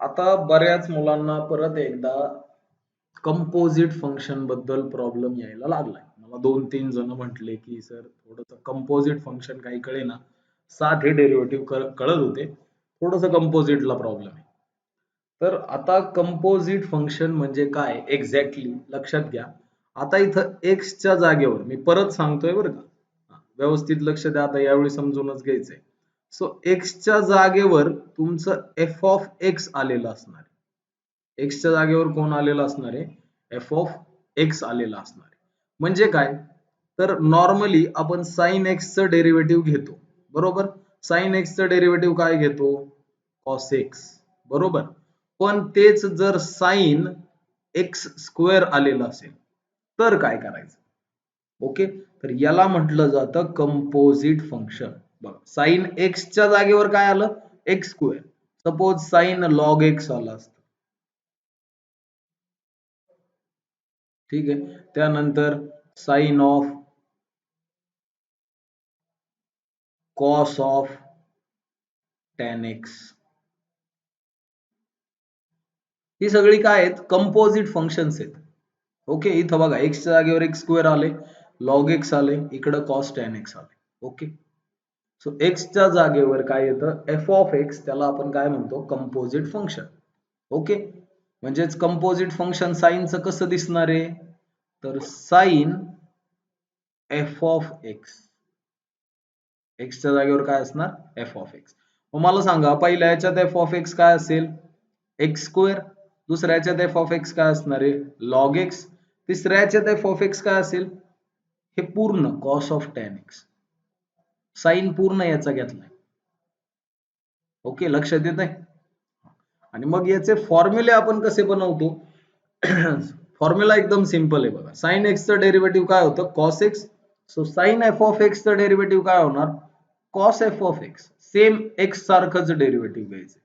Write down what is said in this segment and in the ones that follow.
आता बऱ्याच मुलांना परत एकदा कंपोजिट फंक्शन बद्दल प्रॉब्लेम यायला लागलाय. मला 2-3 जण म्हटले की सर थोडंसं कंपोजिट फंक्शन काही कळेना. साधे डेरिव्हेटिव्ह कळत होते. थोडंसं कंपोजिटला प्रॉब्लेम आहे. तर आता कंपोजिट फंक्शन म्हणजे काय एक्झॅक्टली लक्षात घ्या. आता इथं x च्या जागेवर मी परत सांगतोय बरं का. व्यवस्थित लक्ष द्या आता यावेळी समजूनच घ्यायचंय. सो x च्या जागेवर तुमचं f ऑफ x आलेलं असणार आहे. x च्या जागेवर कोण आलेलं असणार आहे? f ऑफ x आलेलं असणार आहे. म्हणजे काय? तर नॉर्मली आपण sin x चं डेरिव्हेटिव्ह घेतो. बरोबर? sin x चं डेरिव्हेटिव्ह काय घेतो? cos x. बरोबर? पण तेच जर sin x स्क्वेअर आलेलं असेल तर काय करायचं? ओके, तर याला म्हटलं जातं कंपोजिट फंक्शन. बघा साइन एक्स च्या जागेवर काय आलं? X square. Suppose sine log x आला असतं. ठीक आहे, त्यानंतर sine of cos of tan x. ही सगळी काय आहेत? कंपोजिट फंक्शन्स आहेत. ओके, इथं बघा एक्स च्या जागेवर एक्स स्क्वेअर आले, लॉग एक्स आले, इकडं कॉस टॅन एक्स आले. ओके, सो एक्स च्या जागेवर काय येतं? F of x. त्याला आपण काय म्हणतो? Composite function. ओके, म्हणजेच कंपोजिट फंक्शन साइनचं कसं दिसणार आहे? तर साइन एफ ऑफ एक्स. एक्सच्या जागेवर काय असणार? F of x. मग मला सांगा पहिल्या याच्यात एफ ऑफ एक्स काय असेल? X square. दुसऱ्या याच्यात एफ ऑफ एक्स काय असणार आहे? Log x. तिसऱ्या याच्यात एफ ऑफ एक्स काय असेल? हे पूर्ण cos of tan x. Sine पूर्ण याचा घेतलाय. ओके, लक्षात येत आहे? आणि मग याचे फॉर्म्युले आपण कसे बनवतो? फॉर्म्युला एकदम सिंपल आहे बघा. साइन एक्स चं डेरिव्हेटिव्ह काय होतं? Cos x. So sine f of x चं डेरिव्हेटिव्ह काय होणार? Cos f of x. Same x सारखंच डेरिव्हेटिव्ह घ्यायचं.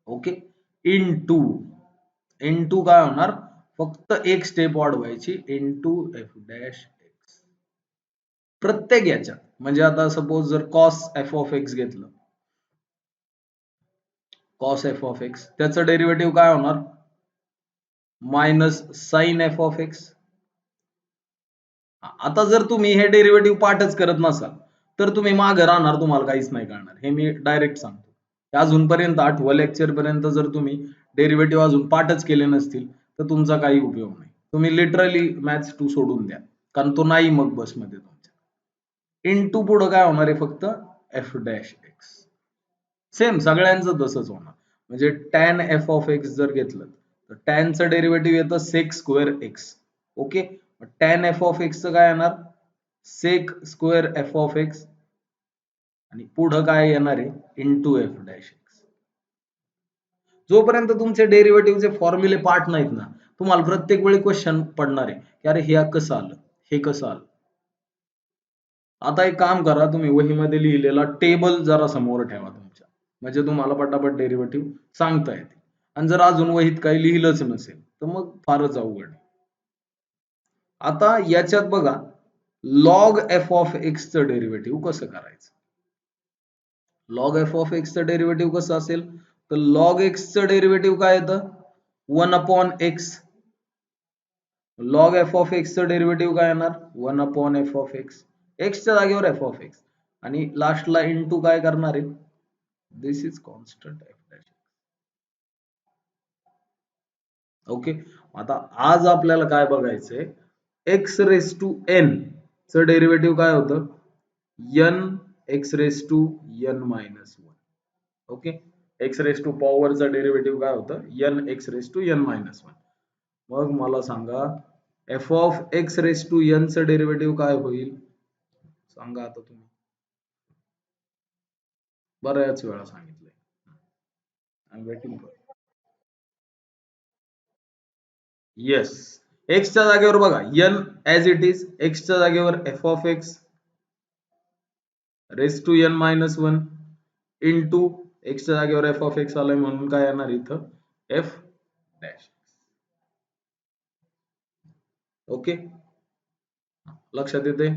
ओके, इन टू काय होणार? फक्त एक स्टेप वाढवायची, इनटू एफ डॅश एक्स. प्रत्येक याच्यात म्हणजे आता सपोज जर कॉस एफ ऑफ एक्स घेतलं, कॉस एफ ऑफ एक्स त्याचं डेरिव्हेटिव्ह काय होणार? Minus sine f of x. आता जर तुम्ही हे डेरिव्हेटिव्ह पाठच करत नसाल तर तुम्ही मागे राहणार, तुम्हाला काहीच नाही कळणार. हे मी डायरेक्ट सांगतो. अजूनपर्यंत 8व्या लेक्चर पर्यंत जर तुम्ही डेरिव्हेटिव्ह अजून पाठच केले नसतील तर तुमचा काही उपयोग नाही. तुम्ही लिटरली मॅथ्स 2 सोडून द्या, कारण तो नाही मग बसमध्ये तुमच्या. इनटू पुढे काय होणार आहे? फक्त एफ डॅश एक्स. सेम सगळ्यांचं तसंच होणार. म्हणजे टॅन एफ ऑफ एक्स जर घेतलं तर टॅनचं डेरिव्हेटिव्ह येतं sec square x. Okay, tan f of x काय येणार? Sec square f of x. आणि पुढं काय येणार आहे? Into f dash x. जोपर्यंत तुमचे डेरिव्हेटिव्हचे फॉर्म्युले पाठ नाहीत ना, तुम्हाला प्रत्येक वेळी क्वेश्चन पडणार आहे की अरे हे कसं आलं, हे कसं आलं. आता एक काम करा, तुम्ही वहीमध्ये लिहिलेला टेबल जरा समोर ठेवा तुमच्या, म्हणजे तुम्हाला पटापट डेरिव्हेटिव्ह सांगता येते. आणि जर अजून वहीत काही लिहिलंच नसेल तर मग फारच अवघड. आता याच्यात बघा, लॉग एफ ऑफ एक्स चं डेरिव्हेटिव्ह कसं करायचं? लॉग एफ ऑफ एक्स चं डेरिव्हेटिव्ह कसं असेल? तर लॉग एक्स चं डेरिव्हेटिव्ह काय येतं? 1 upon x. Log f of x चं डेरिव्हेटिव्ह काय येणार? 1 अपॉन एफ ऑफ एक्स. एक्सच्या जागेवर एफ ऑफ एक्स आणि लास्टला इनटू काय करणार आहे? This is constant f dash. Okay, आता आज आपल्याला काय बघायचंय? एक्स रेस टू एन चं डेरिव्हेटिव्ह काय होतं? N x raise to n minus 1. Okay, x raise to पॉवरचा डेरिव्हेटिव्ह काय होतं? N x raise to n minus 1. मग मला सांगा f of x raise to n चं डेरिव्हेटिव्ह काय होईल? सांगा आता तुम्ही. बऱ्याच वेळा सांगितलंय. I am waiting for. Yes, एक्सच्या जागेवर बघा एन ऍज इट इज. एक्सच्या जागेवर f of x raise to n minus 1 into एक्सच्या जागेवर एफ ऑफ एक्स आलाय म्हणून काय येणार इथं? F dash. ओके, लक्षात येते?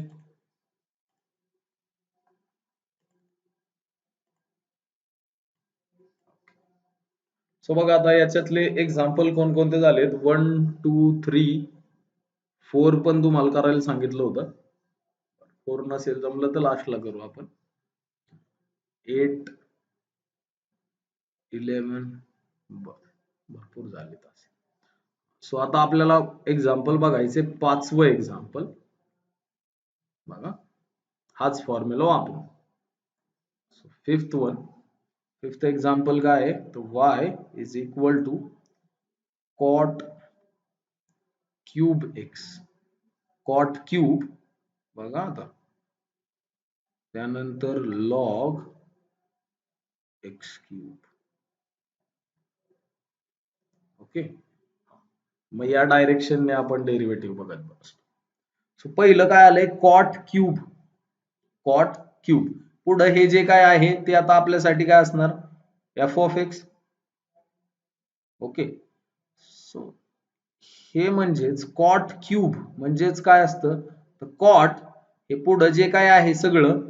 सो बघा आता याच्यातले एक्झाम्पल कोणकोणते झालेत. 1 2 3 4 पण तुम्हाला करायला सांगितलं होतं. 4 नसेल जमलं तर लास्टला करू आपण. 8 11 भरपूर झाले तास. सो आता आपल्याला एक्झाम्पल बघायचे. 5वं एक्झाम्पल बघा, हाच फॉर्म्युला वापरू. सो फिफ्थ एक्झाम्पल काय आहे, तर y is equal to cot cube x. Cot cube बघा आता, त्यानंतर लॉग x क्यूब. ओके, मग या डायरेक्शनने आपण डेरिव्हेटिव्ह बघत बसतो. सो पहिलं काय आलंय, कॉट क्यूब. कॉट क्यूब पुढे हे जे काय आहे ते आता आपल्यासाठी काय असणार, F of x. Okay, so हे म्हणजेच कॉट क्यूब म्हणजेच काय असतं, तर कॉट हे पुढे जे काय आहे सगळं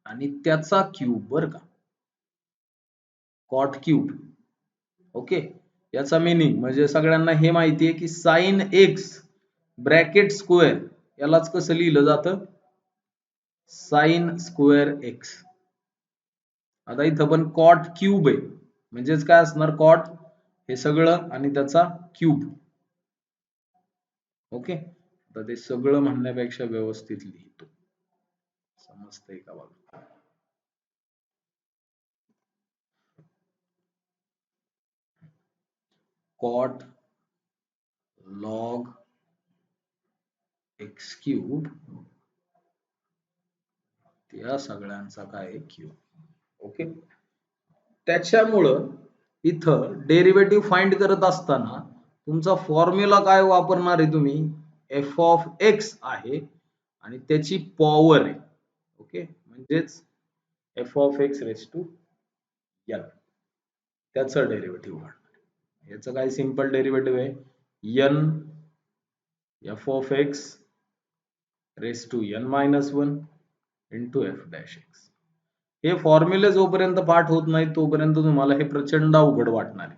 आणि त्याचा क्यूब, बर का, कॉट क्यूब. ओके, याचा मिनिंग म्हणजे सगळ्यांना हे माहिती आहे की साइन एक्स ब्रॅकेट स्क्वेअर यालाच कसं लिहिलं जातं, साइन स्क्वेअर एक्स. आता इथं पण कॉट क्यूब आहे म्हणजेच काय असणार, कॉट हे सगळं आणि त्याचा क्यूब. ओके, तर ते सगळं म्हणण्यापेक्षा व्यवस्थित लिहितो. समजतंय का बघा. कॉट लॉग एक्स क्यूब त्या सगळ्यांचा काय क्यूब. ओके, त्याच्यामुळं इथं डेरिव्हेटिव्ह फाइंड करत असताना तुमचा फॉर्म्युला काय वापरणार आहे तुम्ही, एफ ऑफ एक्स आहे आणि त्याची पॉवर आहे. ओके, म्हणजेच f of x raise to n, त्याचं डेरिव्हेटिव्ह काढणार. याचं काय सिंपल डेरिव्हेटिव्ह आहे, n f of x raise to n minus one into f dash x. हे फॉर्म्युले जोपर्यंत पाठ होत नाही तोपर्यंत तुम्हाला हे प्रचंड अवघड वाटणार आहे.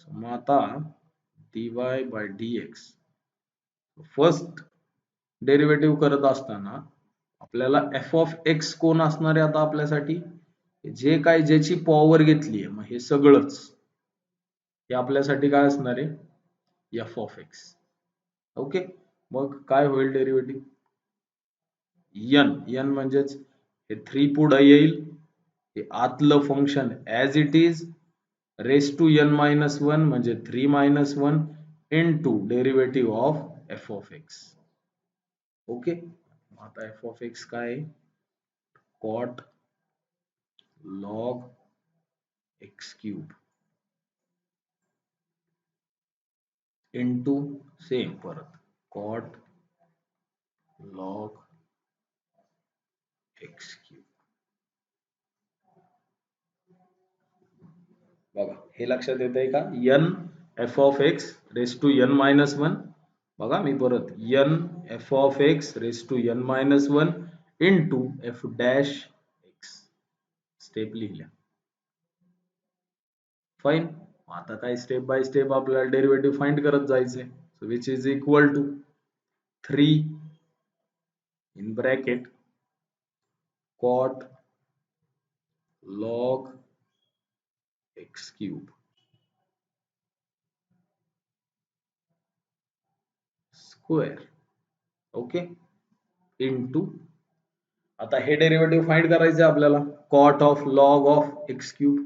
मग आता dy by dx first derivative करत असताना आपल्याला एफ ऑफ एक्स कोण असणार आहे आता आपल्यासाठी, जे काय ज्याची पॉवर घेतली आहे, मग हे सगळंच हे आपल्यासाठी काय असणार आहे, एफ ऑफ एक्स. ओके, मग काय होईल डेरिव्हेटिव्ह, एन म्हणजेच हे 3 पुढे येईल, हे आतलं function as it is raise to n minus one म्हणजे 3 minus one into derivative of f of x. Okay, आता एफ ऑफ एक्स काय, cot log x cube into same परत कॉट लॉग एक्स क्यूब. बघा हे लक्षात येत आहे का, n f of x raise to n minus one. बघा मी परत n f of x raise to n minus one into f dash x step लिहिल्या. फाइन, आता काय स्टेप बाय स्टेप आपल्याला डेरिव्हेटिव्ह फाइंड करत जायचंय. So which is equal to 3 in bracket cot log x cube square. Okay, into आता हे derivative find करायचे आपल्याला, cot of log of x cube.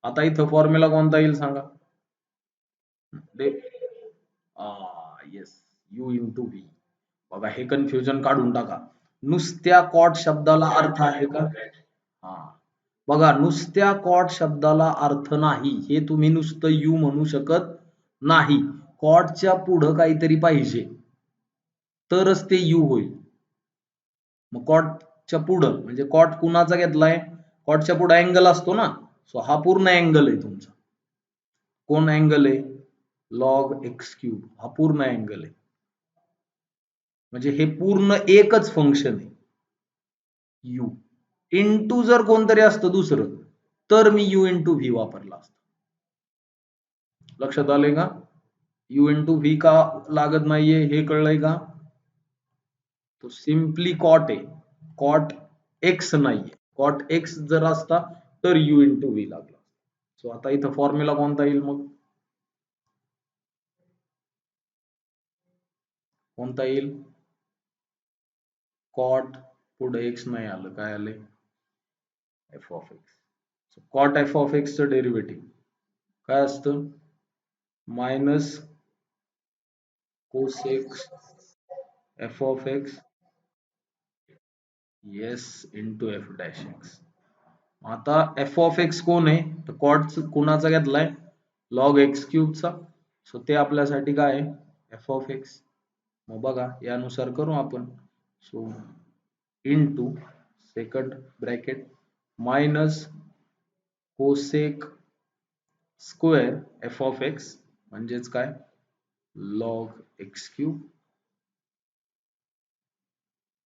आता इथं फॉर्म्युला कोणता येईल सांगा, येस, यू इंटू व्ही. बघा हे कन्फ्युजन काढून टाका. नुसत्या कॉट शब्दाला अर्थ आहे का, हा बघा नुसत्या कॉट शब्दाला अर्थ नाही, हे तुम्ही नुसतं यू म्हणू शकत नाही. कॉटच्या पुढं काहीतरी पाहिजे तरच ते यू होईल. मग कॉटच्या पुढं म्हणजे कॉट कुणाचा घेतलाय, कॉटच्या पुढे अँगल असतो ना, सो हा पूर्ण अँगल आहे तुमचा. कोण अँगल आहे, लॉग एक्स क्यूब, हा पूर्ण अँगल आहे. म्हणजे हे पूर्ण एकच फंक्शन आहे यू. इनटू जर कोणतरी असतं दुसरं तर मी u इंटू व्ही वापरला असता. लक्षात आलंय का? u इंटू व्ही का लागत नाहीये हे कळलंय का? तो सिम्पली कॉट आहे, कॉट एक्स नाहीये. कॉट एक्स जर असता तर u इंटू व्ही लागला. सो आता इथं फॉर्म्युला कोणता येईल मग? कोणता येईल? कॉट पुढे एक्स नाही आलं, काय आले? F of x. Cot f of x चं डेरिव्हेटिव्ह काय असतं? Minus cosec f of x yes into f dash x. आता एफ ऑफ एक्स कोण आहे? तर कॉट कोणाचा घेतलाय? Log x क्यूबचा. सो ते आपल्यासाठी काय आहे? F of x. मग बघा यानुसार करू आपण. So into second bracket minus cosec square f of x म्हणजेच काय? Log x cube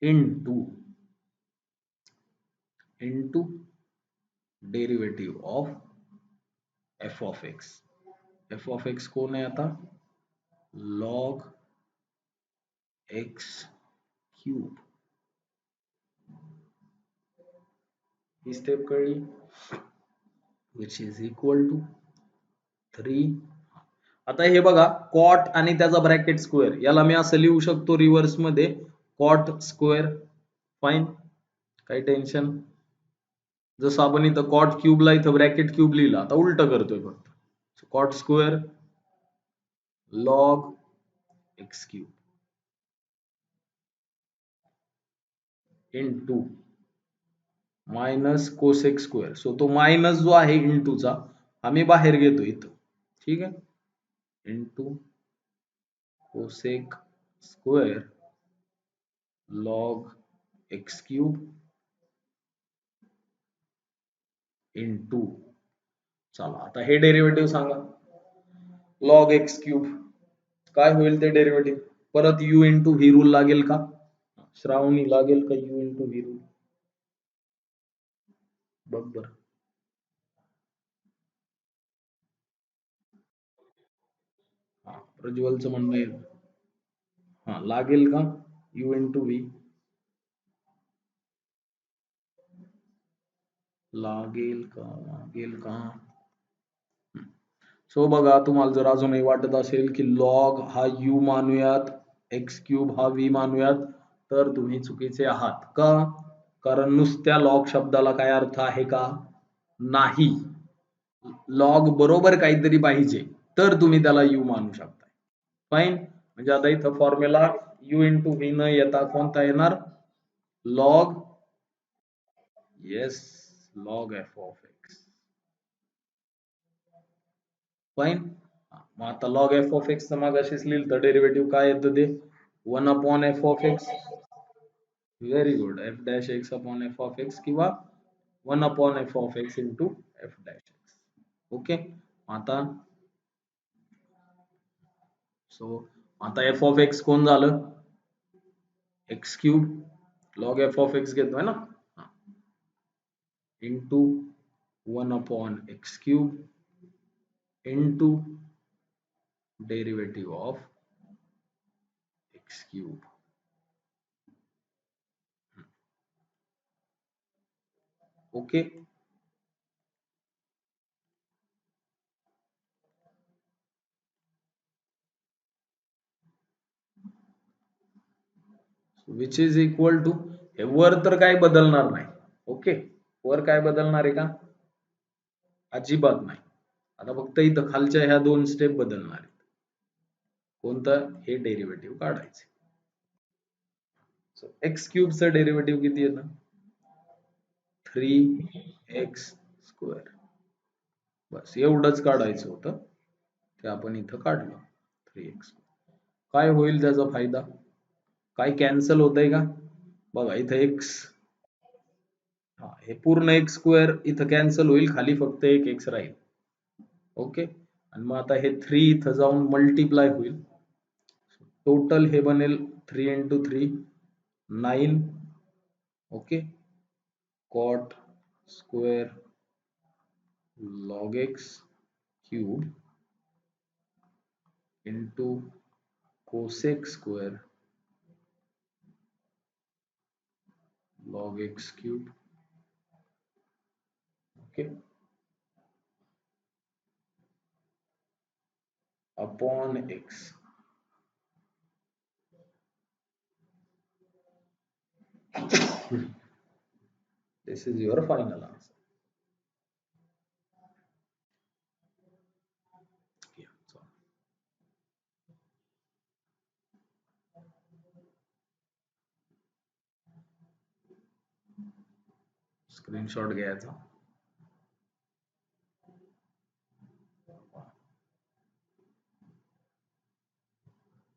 into into derivative of f of x. F of x कोण आहे आता? Log x cube. ही स्टेप कळली? Which is equal to 3. आता हे बघा कॉट आणि त्याचा ब्रॅकेट स्क्वेअर, याला मी असं लिहू शकतो रिव्हर्स मध्ये, कॉट स्क्वेअर. फाईन, काही टेन्शन. जसं आपण इथं कॉट क्यूबला इथं ब्रॅकेट क्यूब लिहिला, आता उलट करतोय फक्त. Cot square log x cube into minus cosec square. So तो मायनस जो आहे इंटूचा आम्ही बाहेर घेतो इथं, ठीक आहे? Into cosec square log x cube into, चला आता हे डेरिव्हेटिव्ह सांगा. लॉग एक्स क्यूब काय होईल ते डेरिव्हेटिव्ह? परत u इंटू व्ही रूल लागेल का? श्रावणी लागेल का u इंटू व्ही रूल? बघ बर. हा, प्रज्वलचं म्हणणं आहे हा लागेल का u इंटू व्ही? लागेल का? लागेल का? सो बघा तुम्हाला जर अजूनही वाटत असेल की लॉग हा u मानूयात, एक्स क्यूब हा v मानूयात, तर तुम्ही चुकीचे आहात. का? कारण नुसत्या लॉग शब्दाला काय अर्थ आहे का? नाही. लॉग बरोबर काहीतरी पाहिजे तर तुम्ही त्याला u मानू शकता. फाईन. म्हणजे आता इथं फॉर्म्युला u इंटू व्ही न येता कोणता येणार? Log, yes, log f of x. Fine. मग आता लॉग एफ ऑफ एक्स मागाशीच लिहिलं तर डेरिव्हेटिव्ह काय येतं ते? 1 upon f of x. Very good. F dash x upon f of x किंवा 1 upon f of x into f dash x. Okay. आता so आता एफ ऑफ एक्स कोण झालं? X cube. Log f of x घेतोय ना, into 1 upon x cube into derivative of x cube. Okay. Which is equal to, हे वर तर काय बदलणार नाही. ओके, वर काय बदलणार आहे का? अजिबात नाही. आता फक्त इथं खालच्या ह्या दोन स्टेप बदलणार आहेत. कोणतं? हे डेरिव्हेटिव्ह काढायचे. सो एक्स क्यूबचं डेरिव्हेटिव्ह किती येतं? 3x square. बस एवढंच काढायचं होतं, ते आपण इथं काढलं. 3x. काय होईल त्याचा फायदा? काय कॅन्सल होतंय का? बघा इथं एक्स, हा हे पूर्ण एक्स स्क्वेअर इथं कॅन्सल होईल, खाली फक्त एक एक्स राहील. ओके. आणि मग आता हे 3 इथं जाऊन मल्टिप्लाय होईल. टोटल हे बनेल 3 into 3 9. Okay. Cot square log x cube into cosec square log x cube. Okay, upon x. This is your final answer. Yeah, so screenshot घ्यायचा.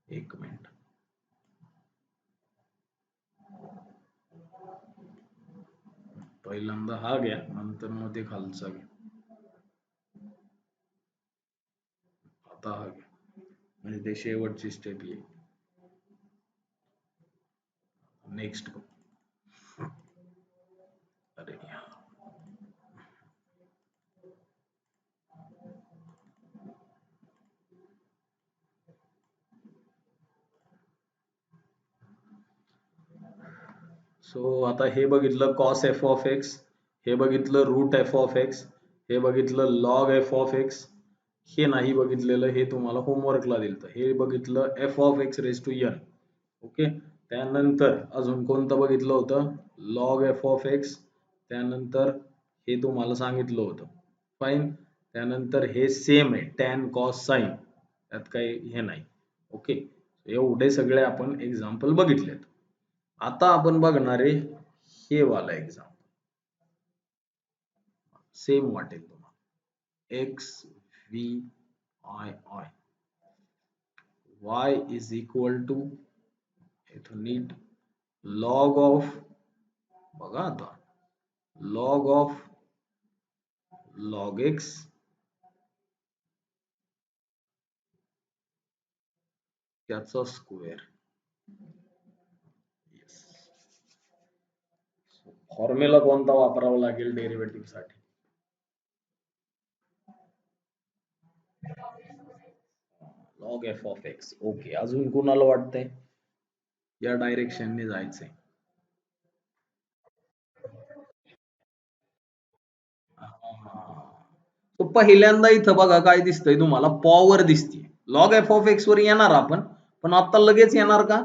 एक मिनिट. पहिल्यांदा हा घ्या, नंतर मग ते खालचा घ्या. आता हा घ्या, म्हणजे ते शेवटची स्टेप येईल. नेक्स्ट. अरे सो आता हे बघितलं cos f of x, हे बघितलं रूट f of x, हे बघितलं log f of x, हे नाही बघितलेलं, हे तुम्हाला होमवर्कला दिलं. हे बघितलं f of x raised to n. Okay, त्यानंतर अजून कोणतं बघितलं होतं, log f of x. त्यानंतर हे तुम्हाला सांगितलं होतं. फाईन. त्यानंतर हे सेम आहे tan cos sin, त्यात काही हे नाही. ओके, एवढे सगळे आपण एक्झाम्पल बघितलेत. आता आपण बघणार आहे हे वाला एक्झाम्पल. सेम वाटेल तुम्हाला. x v i i y is equal to, इथं नीट log of, बघा आता, log of log x त्याचा स्क्वेअर. फॉर्म्युला कोणता वापरावा लागेल डेरिव्हेटिव्ह साठी? log f of x. Okay, अजून कोणाला वाटतंय या डायरेक्शनने जायचंय? तो पहिल्यांदा इथं बघा काय दिसतंय तुम्हाला, पॉवर दिसते. log f of x वर येणार आपण, पण आता लगेच येणार का?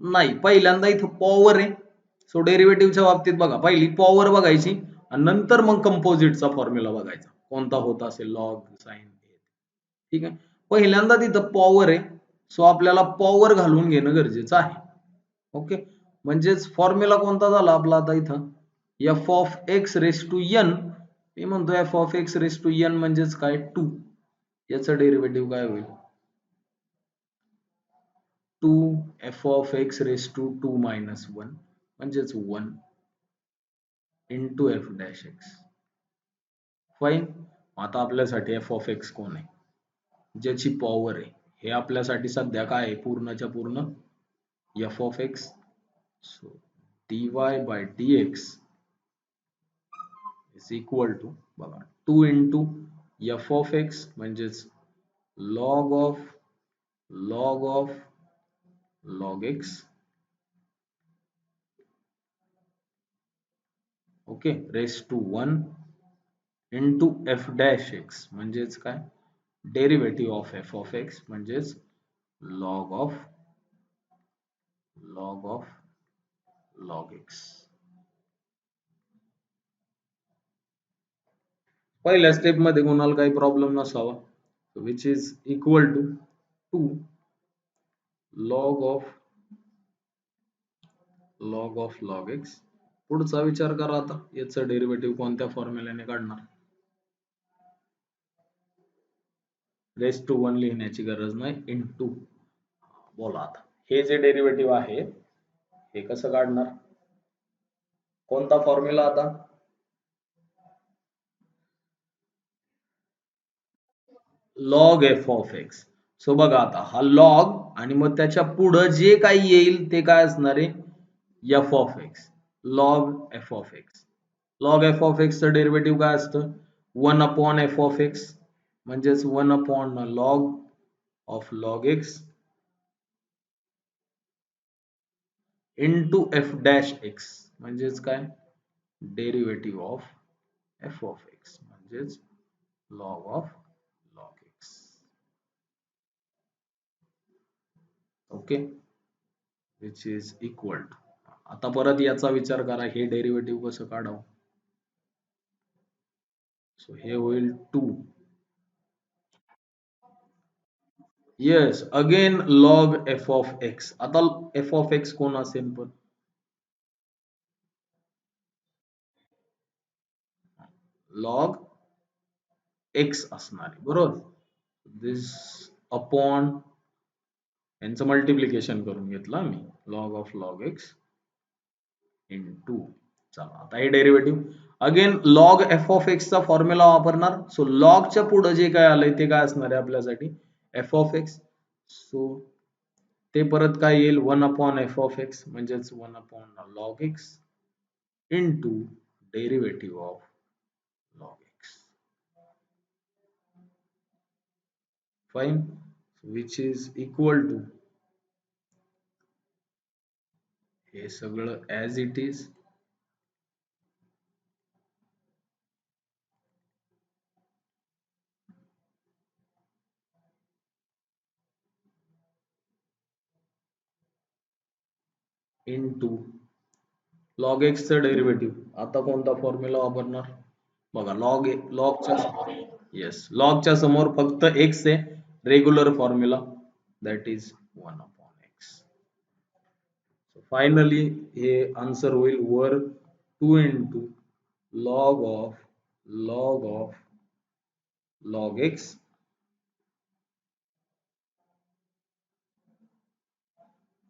नाही, पहिल्यांदा इथं पॉवर आहे. सो डेरिव्हेटिव्हच्या बाबतीत बघा, पहिली पॉवर बघायची आणि नंतर मग कंपोजिटचा फॉर्म्युला बघायचा कोणता होत असेल, लॉग, साइन. ठीक आहे, पहिल्यांदा तिथं पॉवर आहे, सो आपल्याला पॉवर घालून घेणं गरजेचं आहे. ओके, म्हणजेच फॉर्म्युला कोणता झाला आपला आता इथं, f of x raise to n. मी म्हणतो f of x raise to n म्हणजेच काय, 2. याचं डेरिव्हेटिव्ह काय होईल, 2 f of x raise to 2 minus 1 म्हणजेच 1 into f dash x. Fine. आता आपल्यासाठी f ऑफ x कोण आहे, ज्याची पॉवर आहे. हे आपल्यासाठी सध्या काय आहे, पूर्णच्या पूर्ण f of x. So dy by dx is equal to, बघा, 2 into f of x म्हणजेच log of log x. Okay, raise to 1 into f dash x म्हणजेच काय, derivative of f of x म्हणजेच log of log x. पहिल्या step मध्ये कोणाला काही problem नसावा, which is equal to 2 log of log x. पुढचा विचार करा आता, याचं डेरिव्हेटिव्ह कोणत्या फॉर्म्युल्याने काढणार? रेस टू 1 लिहिण्याची गरज नाही, इनटू. बोला आता, हे जे डेरिव्हेटिव्ह आहे हे कसं काढणार, कोणता फॉर्म्युला आता? log f of x. So बघा आता, हा लॉग आणि मग त्याच्या पुढं जे काही येईल ते काय असणार आहे, f of x. log f of x. log f of x चं डेरिव्हेटिव्ह काय असतं, 1 अपॉन एफ ऑफ एक्स म्हणजेच 1 upon log of log x into f dash x म्हणजेच काय derivative of f of x म्हणजेच log of log x. Okay which is equal to, आता परत याचा विचार करा हे डेरिव्हेटिव्ह कसं काढावं. सो हे होईल 2. Yes again log f of x. आता एफ ऑफ एक्स कोण असेल पण लॉग एक्स असणार आहे बरोबर. दिस अपॉन यांचं मल्टिप्लिकेशन करून घेतलं मी log of log x into. चला आता हे derivative again log f of x चा फॉर्म्युला वापरणार. सो लॉगच्या पुढे जे काय आलंय ते काय असणार आहे आपल्यासाठी एफ ऑफ एक्स. सो ते परत काय येईल 1 अपॉन एफ ऑफ एक्स म्हणजेच 1 upon log x into derivative of log x. Fine which is equal to हे सगळं as it is into log x चं डेरिव्हेटिव्ह. आता कोणता फॉर्म्युला वापरणार बघा लॉगच्या येस लॉगच्या समोर फक्त एक्स आहे regular formula that is 1 upon x. Finally हे आन्सर होईल वर 2 into log of log x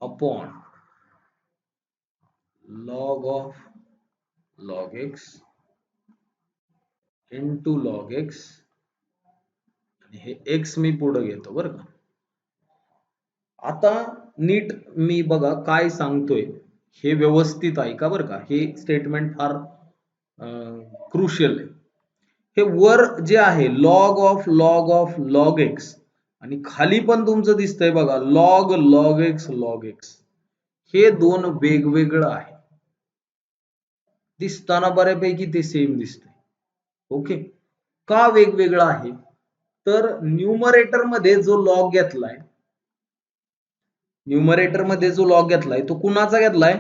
upon log of log x into log x आणि हे एक्स मी पुढे घेतो बरं का. आता नीट मी बघा काय सांगतोय हे व्यवस्थित ऐका बरं का. हे स्टेटमेंट फार क्रुशियल आहे. हे वर जे आहे लॉग ऑफ लॉग एक्स आणि खाली पण तुमचं दिसतंय बघा लॉग एक्स हे दोन वेगवेगळं आहे. दिसताना बऱ्यापैकी ते सेम दिसतंय. ओके का वेगवेगळं आहे तर न्यूमरेटर मध्ये जो लॉग घेतलाय न्यूमरेटर मध्ये जो लॉग घेतलाय तो कुणाचा घेतलाय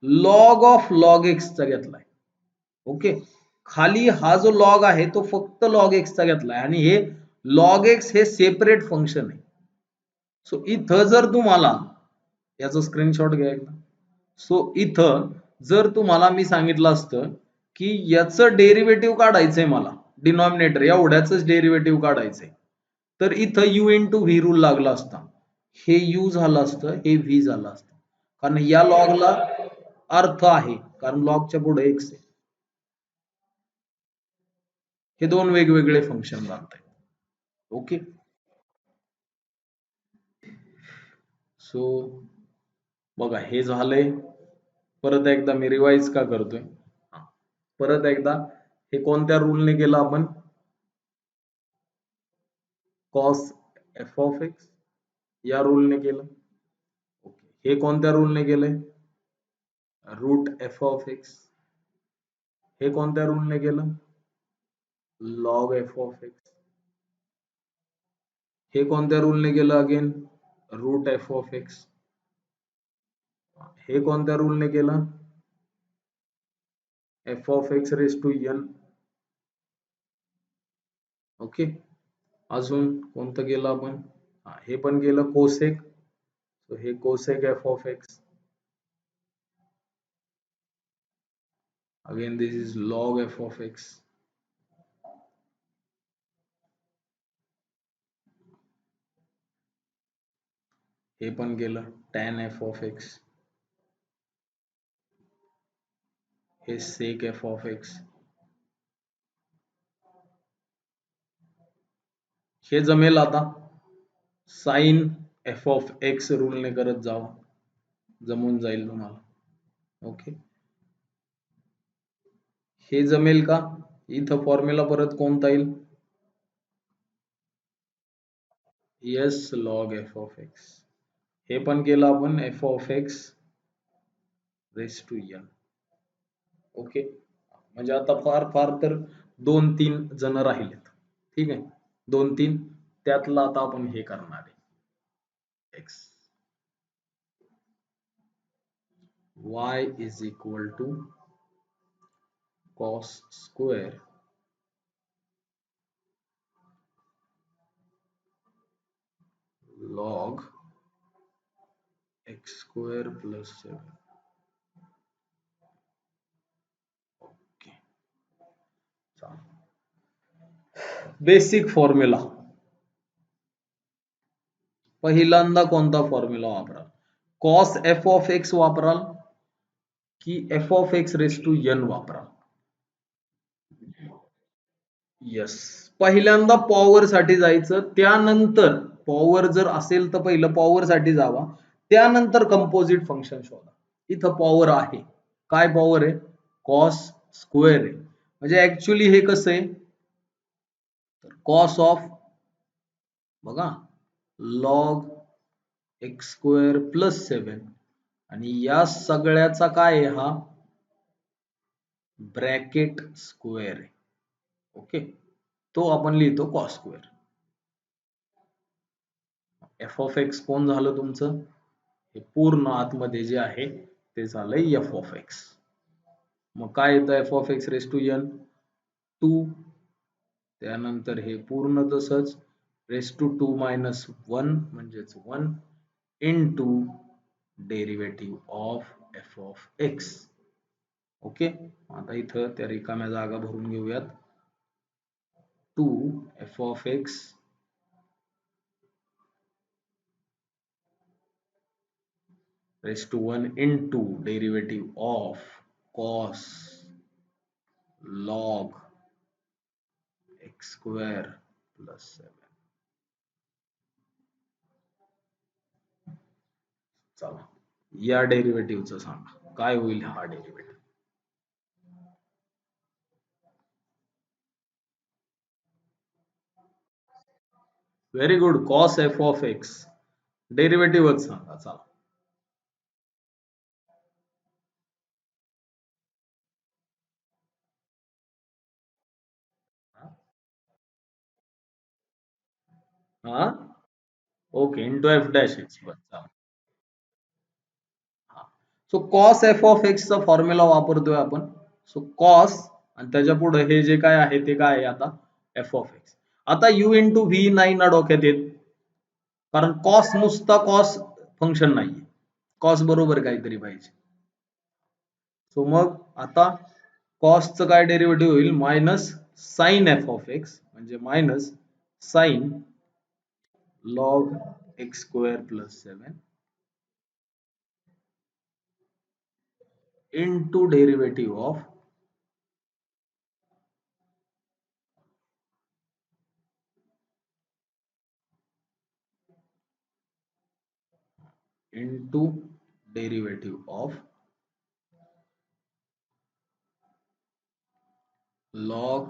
लॉग ऑफ लॉग एक्सचा घेतलाय. ओके खाली हा जो लॉग आहे तो फक्त लॉग एक्सचा घेतलाय आणि हे लॉग एक्स हे सेपरेट फंक्शन आहे. सो इथं जर तुम्हाला याचा स्क्रीनशॉट घ्या एकदा. सो इथं जर तुम्हाला मी सांगितलं असतं की याचं डेरिव्हेटिव्ह काढायचंय मला डिनॉमिनेटर एवढ्याच डेरिव्हेटिव्ह काढायचंय तर इथं यू इंटू व्ही रूल लागला असता. हे यू झालं असतं हे व्ही झालं असतं कारण या लॉगला अर्थ आहे कारण लॉगच्या पुढे एक्स आहे. हे दोन वेगवेगळे फंक्शन लागतात. ओके सो बघा हे झालंय. परत एकदा मी रिवाइज का करतोय परत एकदा हे कोणत्या रूलने केलं आपण कॉस एफ ऑफ एक्स या रूलने केलं. ओके हे कोणत्या रूलने केलंय रूट एफ ऑफ एक्स. हे कोणत्या रूलने केलं लॉग एफ ऑफ एक्स. हे कोणत्या रूलने केलं again root f of x. हे कोणत्या रूलने केलं f of x raise to n. Okay अजून कोणतं केलं आपण हे पण केलं कोसेक. सो हे cosec f of x. Again this is log f of x. हे पण केलं tan एफ ऑफ एक्स. हे सेक एफ ऑफ एक्स. हे जमेल आता साइन एफ ऑफ एक्स रूलने करत जावा जमून जाईल तुम्हाला. ओके हे जमेल का इथं फॉर्म्युला परत कोणता येईल? As log f of x. हे पण केलं आपण f of x raise to n. Okay, म्हणजे आता फार फार तर 2-3 जण राहिलेत. ठीक आहे, 2-3 त्यातला आता आपण हे करणार आहे. X y is equal to cos square log x square plus 7. Okay, basic formula. पहिल्यांदा कोणता फॉर्म्युला वापराल? cos f ऑफ x वापराल की f of x raise to n वापराल? यस, पहिल्यांदा पॉवर साठी जायचं, त्यानंतर पॉवर जर असेल तर पहिलं पॉवर साठी जावा, त्यानंतर कंपोजिट फंक्शन शोधा. इथं पॉवर आहे. काय पॉवर आहे? कॉस स्क्वेअर आहे. म्हणजे ऍक्च्युली हे कसं आहे, कॉस ऑफ बघा लॉग एक्स स्क्वेअर प्लस 7 आणि या सगळ्याचा काय आहे हा ब्रॅकेट स्क्वेअर आहे. ओके, तो आपण लिहितो cos square. F of x कोण झालं तुमचं? हे पूर्ण आतमध्ये जे आहे ते झालंय एफ ऑफ एक्स. मग काय येतं f of x raise to n? 2. त्यानंतर हे पूर्ण तसंच रेस टू 2 मायनस 1 म्हणजेच 1 into derivative of f of x. Okay, आता इथं त्या रिकाम्या जागा भरून घेऊयात. 2 F of x raised to 1 into derivative of cos log x square plus 7. चला, या डेरिव्हेटिव्हचं सांगा काय होईल हा derivative. Very good, cos f of x डेरिव्हेटिव्हच सांगा. चला, हा okay, into f dash x. So cos f of x चा फॉर्म्युला वापरतोय आपण. सो कॉस आणि त्याच्या पुढे हे जे काय आहे ते काय आहे आता एफ ऑफ एक्स. आता यू इंटू व्ही नाही ना डोक्यात येत, कारण कॉस नुसता कॉस फंक्शन नाहीये, कॉस बरोबर काहीतरी पाहिजे. सो मग आता कॉसचं काय डेरिव्हेटिव्ह होईल? Minus sine f of x, म्हणजे minus sine log x square plus 7 into derivative of log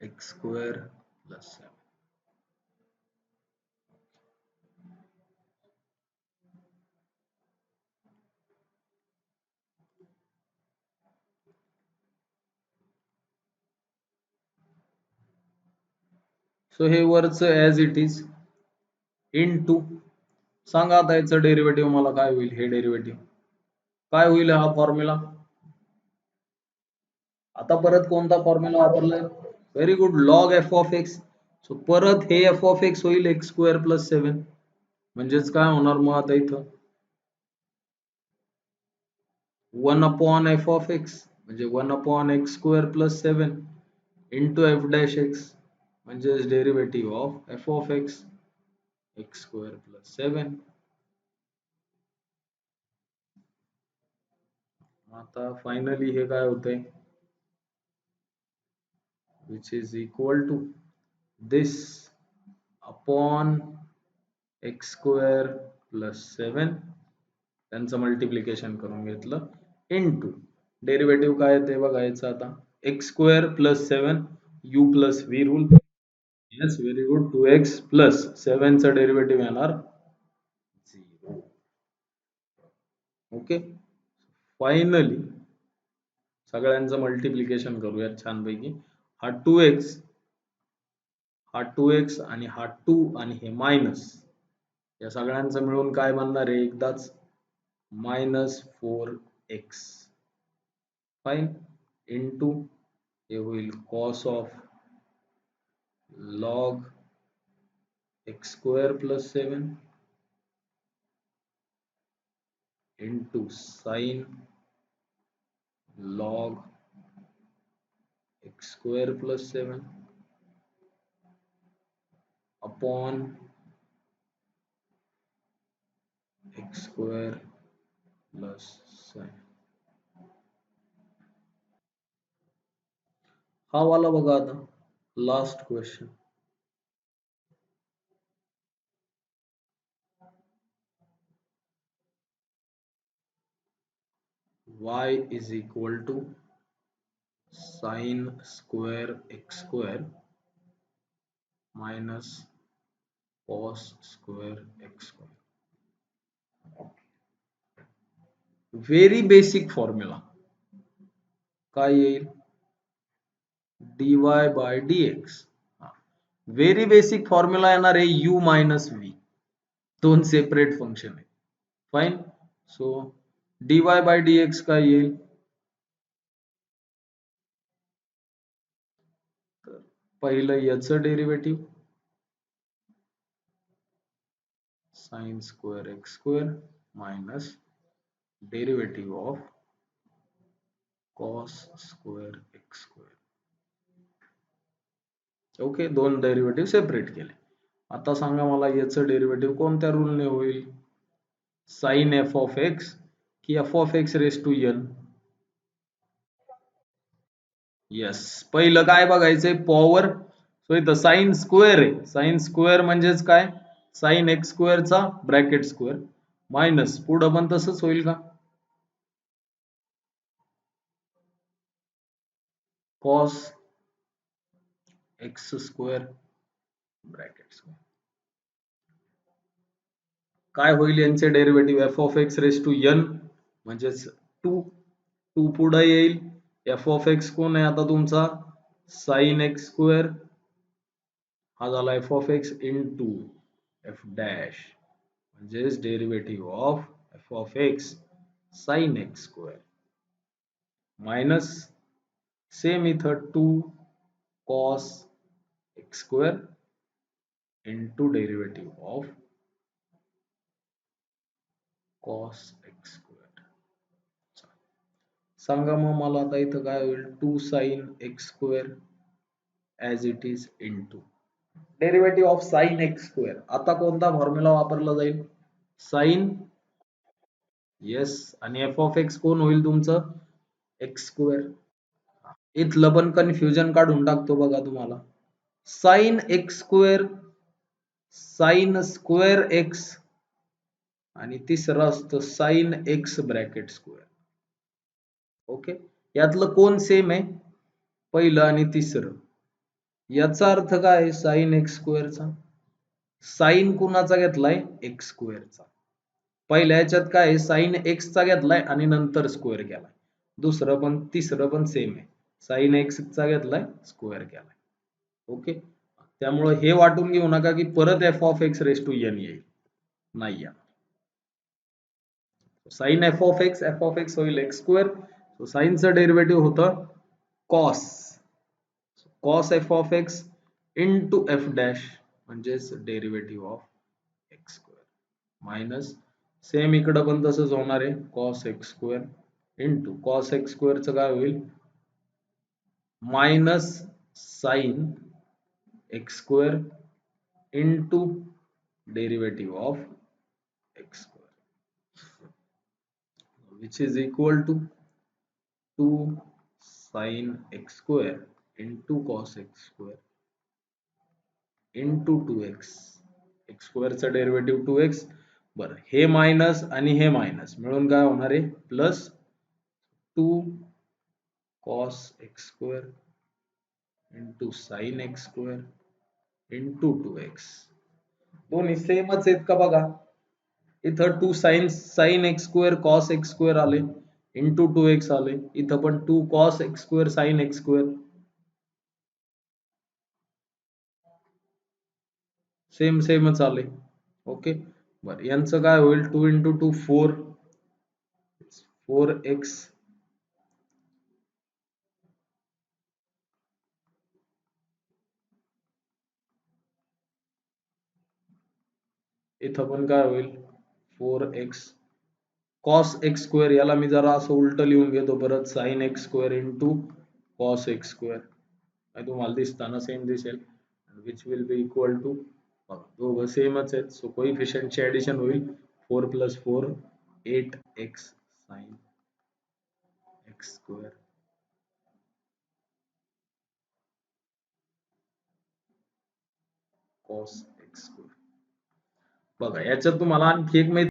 x square plus 7. So हे वरच ऍज इट इज इनटू, सांगा आता याचं डेरिव्हेटिव्ह मला काय होईल? हे डेरिव्हेटिव्ह काय होईल हा फॉर्म्युला? आता परत कोणता फॉर्म्युला वापरलाय? Very good, log f of x. So परत हे एफ ऑफ एक्स होईल एक्स स्क्वेअर प्लस 7, म्हणजेच काय होणार मग आता इथं 1 अपॉन एफ ऑफ एक्स, म्हणजे 1 upon x square plus 7 into f dash x, म्हणजेच derivative of f of x x square plus 7. आता फायनली हे काय होतंय? which is equal to this upon x square plus 7, त्यांचं मल्टिप्लिकेशन करून घेतलं, into derivative काय ते बघायचं आता x square plus 7 u plus v rule. Yes, very good. 2x plus 7 चा डेरिव्हेटिव्ह येणार 0. ओके. फायनली सगळ्यांचं मल्टिप्लिकेशन करूया छानपैकी. हा 2x, हा 2x आणि हा 2 आणि हे मायनस, या सगळ्यांचं मिळून काय बनणार आहे एकदाच -4x. फाईन. इनटू हे होईल cos of log x square plus 7 into sine log x square plus 7 upon x square plus 7. हा वाला बघा आता last question. y is equal to sin square x square minus cos square x square. Very basic formula काय येईल dy by dx. Very basic formula येणार आहे u minus v. दोन separate function आहे. Fine. So dy by dx काय येईल पहिलं याचं derivative sin square x square minus derivative of cos square x square. Okay. दोन डेरिव्हेटिव्ह सेपरेट केले. आता सांगा मला याचं डेरिव्हेटिव्ह कोणत्या रूलने होईल sin f of x की f of x raise to n. Yes. पहिलं काय बघायचंय पॉवर. सो इथं साइन स्क्वेअर आहे. साइन स्क्वेअर म्हणजेच काय साइन एक्स स्क्वेअरचा ब्रॅकेट स्क्वेअर मायनस पुढं पण तसंच होईल का cos x square bracket square. काय होईल यांचे derivative f of x raise to n म्हणजेच 2 पुढे येईल. एफ ऑफ एक्स कोण आहे आता तुमचा साइन एक्स स्क्वेअर. हा झाला f of x into f dash म्हणजेच derivative of f of x sine x square minus same इथं 2 cos x square into derivative of cos x square. सांगा मग मला आता इथं काय होईल 2 sin x square as it is into derivative of sin x square. आता कोणता फॉर्म्युला वापरला जाईल sin. येस. आणि f of x कोण होईल तुमचं x square. इथलं पण कन्फ्युजन काढून टाकतो बघा तुम्हाला sign x square sine square x आणि तिसरं असतं sine x bracket square. Okay. यातलं कोण सेम आहे पहिलं आणि तिसरं. याचा अर्थ काय साइन एक्स स्क्वेअरचा साइन कुणाचा घेतलाय एक्स स्क्वेअरचा. पहिल्या याच्यात काय साइन एक्सचा घेतलाय आणि नंतर स्क्वेअर केलाय. दुसरं पण तिसरं पण सेम आहे साइन एक्सचा घेतलाय स्क्वेअर केलाय. ओके. त्यामुळे हे वाटून घेऊ नका की परत f of x raise to n येईल. नाही या साइन एफ ऑफ एक्स होईल एक्स स्क्वेअर. सो साइनचं डेरिव्हेटिव्ह होतं cos cos f of x into f dash म्हणजेच derivative of x square minus same इकडं पण तसंच होणार आहे cos x square into cos x स्क्वेअरचं काय होईल minus sine x square into derivative of x square which is equal to 2 sin x square into cos x square into 2x. x square चा derivative 2x. बरं हे minus आणि हे minus मिळून काय होणार आहे plus 2 cos x square into sine x square into 2x. दोन्ही सेमच आहेत का बघा. इथं 2 sign x square cos x square आले इंटू 2x आले. इथं पण 2 cos x square sine x square सेमच आले. ओके. बरं यांचं काय होईल. 2 इंटू 2 4x इथं पण काय होईल 4x कॉस एक्स स्क्वेअर याला मी जरा असं उलट लिहून घेतो परत sine x square into cos x square तुम्हाला दिसताना सेम दिसेल which will be equal to दोघं सेमच आहेत सो कोइफिशियंटची ऍडिशन होईल 4 plus 4 8x sine x square cos x square. बघा याच्यात तुम्हाला आणखी एक माहिती